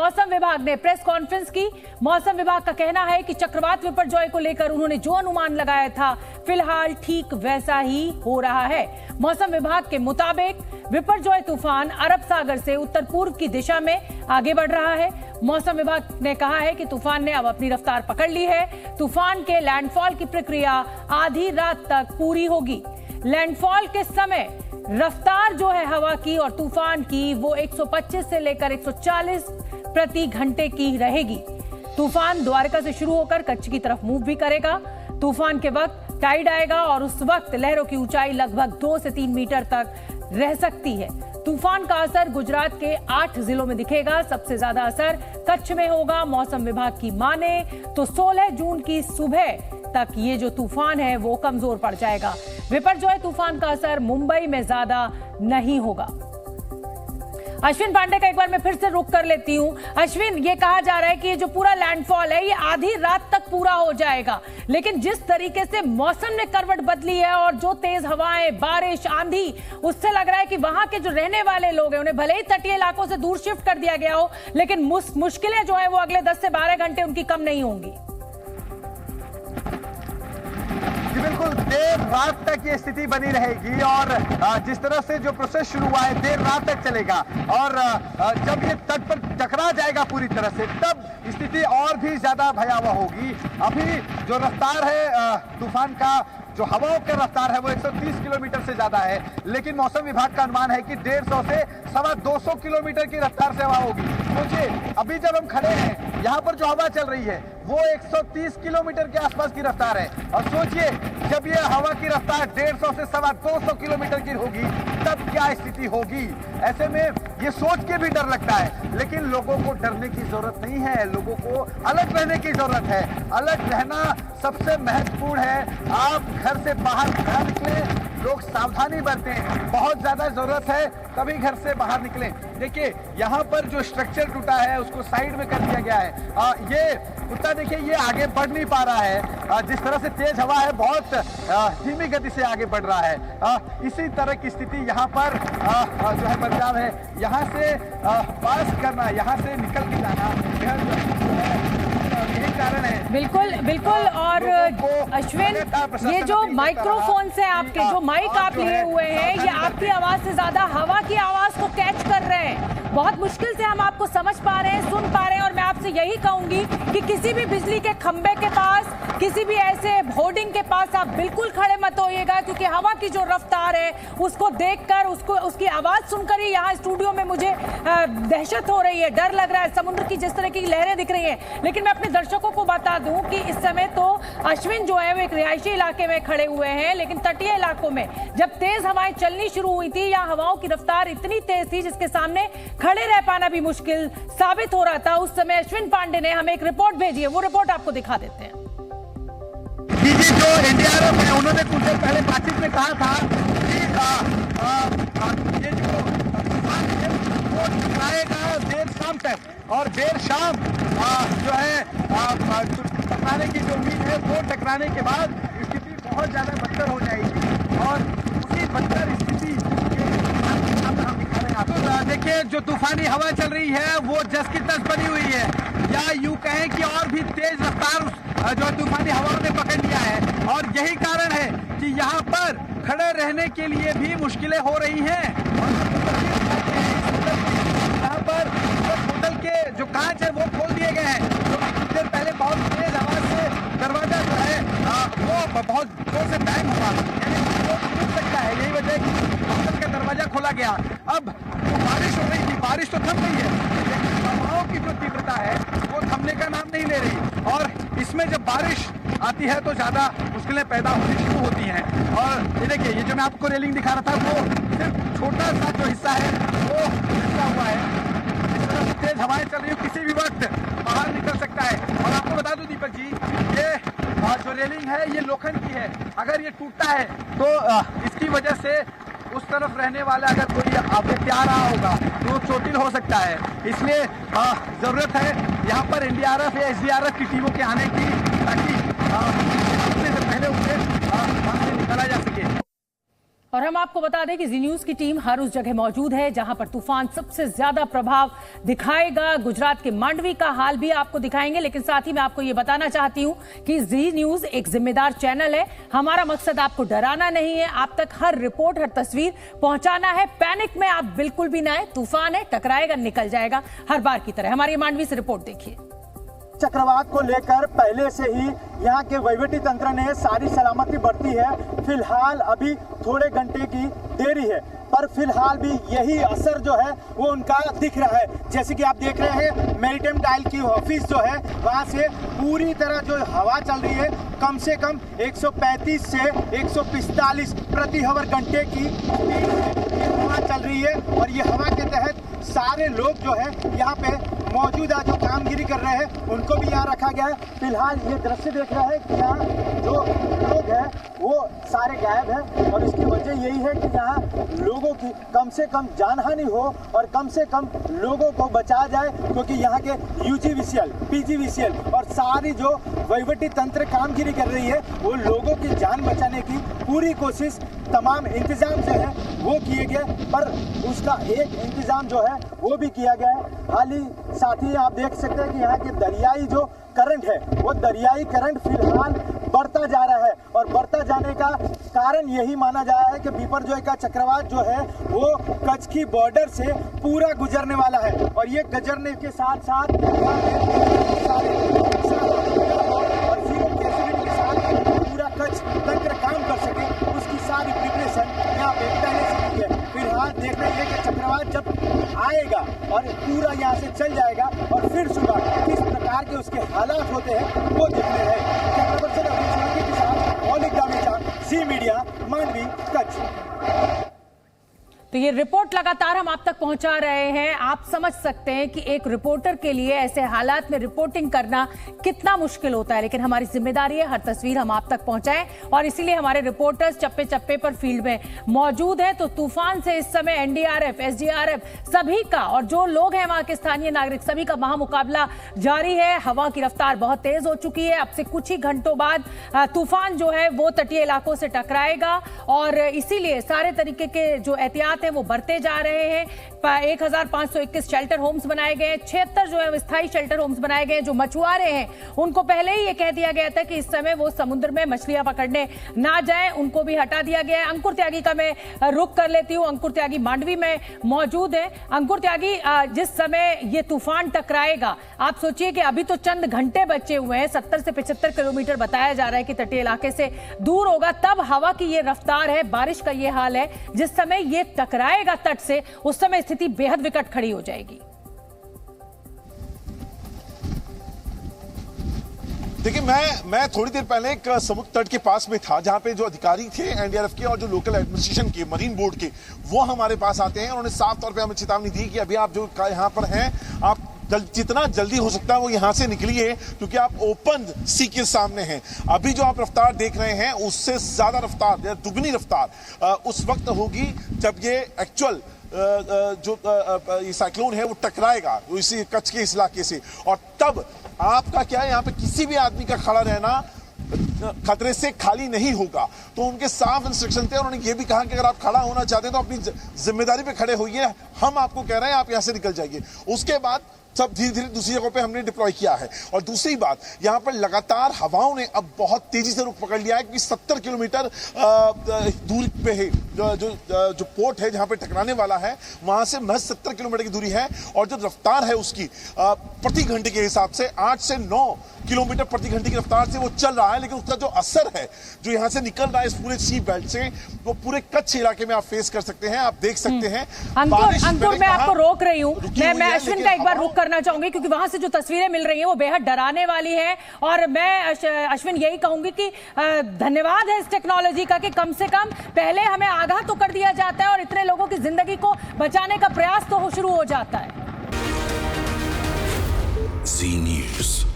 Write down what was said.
मौसम विभाग ने प्रेस कॉन्फ्रेंस की। मौसम विभाग का कहना है कि चक्रवात विपर्जॉय को लेकर उन्होंने जो अनुमान लगाया था फिलहाल ठीक वैसा ही हो रहा है। मौसम विभाग के मुताबिक विपर्जॉय तूफान अरब सागर से उत्तर पूर्व की दिशा में आगे बढ़ रहा है। मौसम विभाग ने कहा है कि तूफान ने अब अपनी रफ्तार पकड़ ली है। तूफान के लैंडफॉल की प्रक्रिया आधी रात तक पूरी होगी। लैंडफॉल के समय रफ्तार जो है हवा की और तूफान की वो 125 से लेकर 140 प्रति घंटे की रहेगी। तूफान द्वारका से शुरू होकर कच्छ की तरफ मूव भी करेगा। तूफान के वक्त टाइड आएगा और उस वक्त लहरों की ऊंचाई लगभग 2 से 3 मीटर तक रह सकती है। तूफान का असर गुजरात के 8 जिलों में दिखेगा। सबसे ज्यादा असर कच्छ में होगा। मौसम विभाग की माने तो 16 जून की सुबह तक ये जो तूफान है वो कमजोर पड़ जाएगा। विपर्जॉय तूफान का असर मुंबई में ज्यादा नहीं होगा। अश्विन पांडे का एक बार मैं फिर से रुक कर लेती हूं। अश्विन, ये कहा जा रहा है कि ये जो पूरा लैंडफॉल है ये आधी रात तक पूरा हो जाएगा, लेकिन जिस तरीके से मौसम ने करवट बदली है और जो तेज हवाएं, बारिश, आंधी, उससे लग रहा है कि वहां के जो रहने वाले लोग हैं उन्हें भले ही तटीय इलाकों से दूर शिफ्ट कर दिया गया हो, लेकिन मुश्किलें जो है वो अगले 10 से 12 घंटे उनकी कम नहीं होंगी। बिल्कुल, देर रात तक ये स्थिति बनी रहेगी और जिस तरह से जो प्रोसेस शुरू हुआ है देर रात तक चलेगा और जब ये तट पर टकरा जाएगा पूरी तरह से तब स्थिति और भी ज्यादा भयावह होगी। अभी जो रफ्तार है तूफान का, जो हवाओं का रफ्तार है वो 130 किलोमीटर से ज्यादा है, लेकिन मौसम विभाग का अनुमान है कि 150 से 250 किलोमीटर की रफ्तार से हवा होगी। सोचिए, अभी जब हम खड़े हैं यहाँ पर जो हवा चल रही है वो 130 किलोमीटर के आसपास की रफ्तार है और सोचिए जब ये हवा की रफ्तार 150 से 250 किलोमीटर की होगी तब क्या स्थिति होगी। ऐसे में ये सोच के भी डर लगता है, लेकिन लोगों को डरने की जरूरत नहीं है, लोगों को अलर्ट रहने की जरूरत है। अलर्ट रहना सबसे महत्वपूर्ण है। आप घर से बाहर ना निकलें, लोग सावधानी बरतें, बहुत ज्यादा जरूरत है तभी घर से बाहर निकलें। देखिए यहाँ पर जो स्ट्रक्चर टूटा है उसको साइड में कर दिया गया है। ये कुत्ता देखिए ये आगे बढ़ नहीं पा रहा है, जिस तरह से तेज हवा है बहुत धीमी गति से आगे बढ़ रहा है। इसी तरह की स्थिति यहाँ पर जो है बचाव है, यहाँ से पास करना, यहाँ से निकल के जाना, यही कारण है। बिल्कुल बिल्कुल। और अश्विन, ये जो माइक्रोफोन से आपके जो माइक आप लिए हुए हैं ये आपकी आवाज से ज्यादा हवा की आवाज को कैच कर रहे हैं। बहुत मुश्किल से हम आपको समझ पा रहे हैं, सुन पा रहे हैं और मैं आपसे यही कहूंगी कि किसी भी बिजली के खंबे के पास, किसी भी ऐसे होर्डिंग के पास आप बिल्कुल खड़े मत होइएगा, क्योंकि हवा की जो रफ्तार है उसको देखकर, उसकी आवाज सुनकर ही यहाँ स्टूडियो में मुझे दहशत हो रही है, डर लग रहा है। समुद्र की जिस तरह की लहरें दिख रही हैं, लेकिन मैं अपने दर्शकों को बता दूं कि इस समय तो अश्विन जो है वो एक रिहायशी इलाके में खड़े हुए हैं, लेकिन तटीय इलाकों में जब तेज हवाएं चलनी शुरू हुई थी या हवाओं की रफ्तार इतनी तेज थी जिसके सामने खड़े रह पाना भी मुश्किल साबित हो रहा था, उस समय अश्विन पांडे ने हमें एक रिपोर्ट भेजी है। वो रिपोर्ट आपको दिखा देते हैं। जो एनडीआरएफ है उन्होंने कुछ देर पहले बातचीत में कहा था कि ये जो वो टकराएगा देर शाम तक और देर शाम जो है टकराने की जो उम्मीद है वो टकराने के बाद स्थिति बहुत ज्यादा बदतर हो जाएगी और उसी बदतर स्थिति तो देखिए जो तूफानी हवा चल रही है वो जस की तस बनी हुई है, या यूं कहें कि और भी तेज रफ्तार जो तूफानी हवाओं ने पकड़ लिया है और यही कारण है कि यहाँ पर खड़े रहने के लिए भी मुश्किलें हो रही हैं। यहाँ पर होटल के जो कांच है वो खोल दिए गए हैं, जो कुछ देर पहले बहुत तेज आवाज से दरवाजा जो है वो बहुत जोर से बैंग हुआ, टूट सकता है, यही वजह कि होटल का दरवाजा खोला गया। अब तो बारिश हो रही थी, बारिश तो थम गई है, लेकिन हवाओं की जो तीव्रता है वो थमने का नाम नहीं ले रही और इसमें जब बारिश आती है तो ज्यादा मुश्किलें पैदा होनी शुरू होती हैं। और ये देखिए ये जो मैं आपको रेलिंग दिखा रहा था वो सिर्फ छोटा सा जो हिस्सा है वो लटका हुआ है। इस तरह से तेज हवाएं चल रही हो किसी भी वक्त बाहर निकल सकता है। और आपको बता दूं दीपक जी, ये जो रेलिंग है ये लोखंड की है, अगर ये टूटता है तो इसकी वजह से उस तरफ रहने वाला अगर कोई व्यक्ति आ रहा होगा तो चोटिल हो सकता है। इसलिए जरूरत है यहाँ पर एनडीआरएफ या एसडीआरएफ की टीमों के आने की, ताकि पहले उसे निकाला जा सके। और हम आपको बता दें कि जी न्यूज की टीम हर उस जगह मौजूद है जहां पर तूफान सबसे ज्यादा प्रभाव दिखाएगा। गुजरात के मांडवी का हाल भी आपको दिखाएंगे, लेकिन साथ ही मैं आपको ये बताना चाहती हूं कि जी न्यूज एक जिम्मेदार चैनल है। हमारा मकसद आपको डराना नहीं है, आप तक हर रिपोर्ट, हर तस्वीर पहुंचाना है। पैनिक में आप बिल्कुल भी ना आए। तूफान है, टकराएगा, निकल जाएगा, हर बार की तरह। हमारी मांडवी से रिपोर्ट देखिए। चक्रवात को लेकर पहले से ही यहाँ के वहीवटी तंत्र ने सारी सलामती बरती है। फिलहाल अभी थोड़े घंटे की देरी है, पर फिलहाल भी यही असर जो है वो उनका दिख रहा है। जैसे कि आप देख रहे हैं, मैरीटाइम डायल की ऑफिस जो है वहाँ से पूरी तरह जो हवा चल रही है, कम से कम 135 से 145 प्रति हवर घंटे की हवा चल रही है। और ये हवा के तहत सारे लोग जो है यहाँ पे मौजूदा जो कामगिरी कर रहे हैं उनको भी यहाँ रखा गया है। फिलहाल ये दृश्य देख रहा है कि यहाँ जो लोग हैं वो सारे गायब हैं, और इसकी वजह यही है कि यहाँ लोगों की कम से कम जानहानि हो और कम से कम लोगों को बचाया जाए, क्योंकि यहाँ के UGVCL, PGVCL और सारी जो वहीवटी तंत्र कामगिरी कर रही है वो लोगों की जान बचाने की पूरी कोशिश, तमाम इंतजाम जो है वो किए गए, पर उसका एक इंतजाम जो है वो भी किया गया है। हाल ही साथ ही आप देख सकते हैं कि यहाँ के दरियाई जो करंट है वो दरियाई करंट फिलहाल बढ़ता जा रहा है, और बढ़ता जाने का कारण यही माना जा रहा है कि बिपरजॉय का चक्रवात जो है वो कच्छ की बॉर्डर से पूरा गुजरने वाला है। और ये गुजरने के साथ साथ और जीरो कैपेसिटी के साथ पूरा कच्छ तंत्र काम कर सके, उसकी सारी प्रिपरेशन यहाँ पे पहले से की है। फिलहाल देखना ये कि चक्रवात जब आएगा और पूरा यहाँ से चल जाएगा और फिर सुबह किस प्रकार के उसके हालात होते हैं वो देखने हैं। के साथ मौलिक दामेचा, जी मीडिया, मांडवी, कच्छ। तो ये रिपोर्ट लगातार हम आप तक पहुंचा रहे हैं। आप समझ सकते हैं कि एक रिपोर्टर के लिए ऐसे हालात में रिपोर्टिंग करना कितना मुश्किल होता है, लेकिन हमारी जिम्मेदारी है हर तस्वीर हम आप तक पहुंचाएं, और इसीलिए हमारे रिपोर्टर्स चप्पे चप्पे पर फील्ड में मौजूद हैं। तो तूफान से इस समय NDRF, SDRF सभी का, और जो लोग हैं वहां के स्थानीय नागरिक, सभी का महामुकाबला जारी है। हवा की रफ्तार बहुत तेज हो चुकी है। अब से कुछ ही घंटों बाद तूफान जो है वो तटीय इलाकों से टकराएगा, और इसीलिए सारे तरीके के जो एहतियात है वो बढ़ते जा रहे हैं। 1521 शेल्टर होम्स बनाए गए हैं, 76 जो है स्थायी शेल्टर होम्स बनाए गए हैं। जो मछुआरे हैं उनको पहले ही ये कह दिया गया था कि इस समय वो समुद्र में मछलियां पकड़ने ना जाएं, उनको भी हटा दिया गया है। अंकुर त्यागी का मैं रुख कर लेती हूं। अंकुर त्यागी मांडवी में मौजूद है। अंकुर त्यागी, जिस समय ये तूफान टकराएगा, आप सोचिए कि अभी तो चंद घंटे बचे हुए हैं, 70 से 75 किलोमीटर बताया जा रहा है कि तटीय इलाके से दूर होगा, तब हवा की ये रफ्तार है, बारिश का ये हाल है। जिस समय ये टकराएगा तट से, उस समय स्थिति बेहद विकट खड़ी हो जाएगी। देखिए, मैं थोड़ी देर पहले एक समुद्र तट के पास में था, जहां पे जो अधिकारी थे NDRF के और जो लोकल एडमिनिस्ट्रेशन के, मरीन बोर्ड के, वो हमारे पास आते हैं। उन्होंने साफ तौर पे हमें चेतावनी दी कि अभी आप जो यहाँ पर हैं, आप जितना जल्दी हो सकता है वो यहां से निकलिए, क्योंकि आप ओपन सी के सामने हैं। अभी जो आप रफ्तार देख रहे हैं उससे ज्यादा रफ्तार, दुगनी रफ्तार उस वक्त होगी जब ये एक्चुअल जो ये साइक्लोन है वो टकराएगा इसी कच्छ के इस इलाके से, और तब आपका क्या है, यहाँ पे किसी भी आदमी का खड़ा रहना खतरे से खाली नहीं होगा। तो उनके साफ इंस्ट्रक्शन थे। उन्होंने ये भी कहा कि अगर आप खड़ा होना चाहते हैं तो अपनी जिम्मेदारी पे खड़े होइए, हम आपको कह रहे हैं आप यहां से निकल जाइए। उसके बाद सब धीरे धीरे दूसरी जगहों पे हमने डिप्लॉय किया है। और दूसरी बात, यहाँ पर लगातार हवाओं ने अब बहुत तेजी से रुख पकड़ लिया है कि 70 किलोमीटर दूर पे है जो पोर्ट है जहां पे टकराने वाला है, वहां से महज 70 किलोमीटर की दूरी है। और जो रफ्तार है उसकी प्रति घंटे के हिसाब से 8 से 9 किलोमीटर प्रति घंटे की रफ्तार से वो चल रहा है। लेकिन उसका जो असर है जो यहां से निकल रहा है इस पूरे सी बेल्ट से, वो पूरे कच्छ इलाके में आप फेस कर सकते हैं, आप देख सकते हैं। अंकुर, मैं आपको रोक रही हूं। मैं अश्विन का एक बार रुख करना चाहूंगी, क्योंकि वहां से जो तस्वीरें मिल रही हैं वो बेहद डराने वाली हैं। और मैं अश्विन यही कहूंगी कि धन्यवाद है इस टेक्नोलॉजी का कि कम से कम पहले हमें आगाह तो कर दिया जाता है और इतने लोगों की जिंदगी को बचाने का प्रयास तो शुरू हो जाता है। जी न्यूज़।